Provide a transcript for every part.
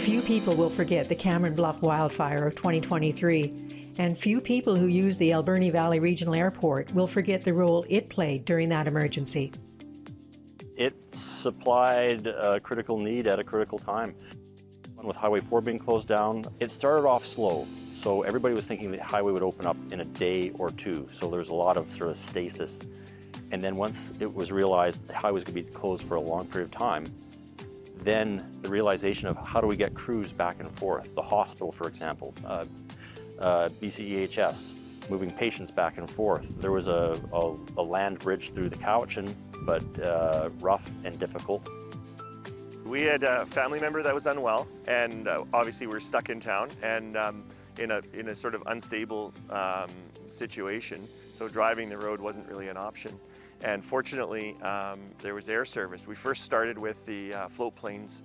Few people will forget the Cameron Bluffs Wildfire of 2023, and few people who use the Alberni Valley Regional Airport will forget the role it played during that emergency. It supplied a critical need at a critical time. With Highway 4 being closed down, it started off slow. So everybody was thinking the highway would open up in a day or two. So there was a lot of sort of stasis. And then once it was realized the highway was going to be closed for a long period of time, then the realization of how do we get crews back and forth. The hospital, for example, BCEHS, moving patients back and forth. There was a land bridge through the Cowichan, but rough and difficult. We had a family member that was unwell, and obviously we're stuck in town and in a sort of unstable situation, so driving the road wasn't really an option. And fortunately, there was air service. We first started with the float planes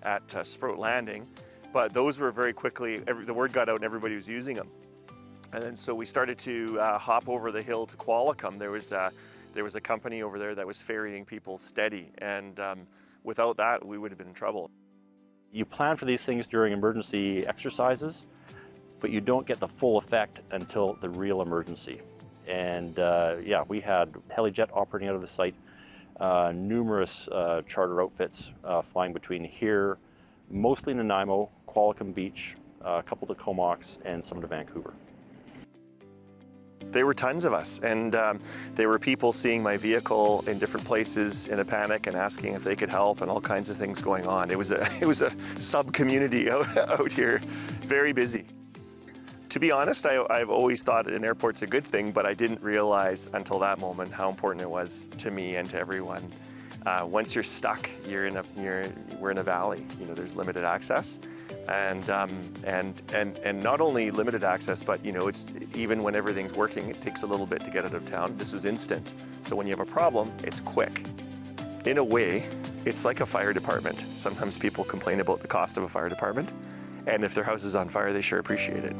at Sprout Landing, but those were very quickly, the word got out and everybody was using them. And then so we started to hop over the hill to Qualicum. There was a company over there that was ferrying people steady, and without that, we would have been in trouble. You plan for these things during emergency exercises, but you don't get the full effect until the real emergency. And yeah, we had helijet operating out of the site, numerous charter outfits flying between here, mostly Nanaimo, Qualicum Beach, a couple to Comox, and some to Vancouver. There were tons of us, and there were people seeing my vehicle in different places in a panic and asking if they could help, and all kinds of things going on. It was a sub-community out here, very busy. To be honest, I've always thought an airport's a good thing, but I didn't realize until that moment how important it was to me and to everyone. Once you're stuck, we're in a valley. You know, there's limited access, and not only limited access, but you know, it's even when everything's working, it takes a little bit to get out of town. This was instant, so when you have a problem, it's quick. In a way, it's like a fire department. Sometimes people complain about the cost of a fire department, and if their house is on fire, they sure appreciate it.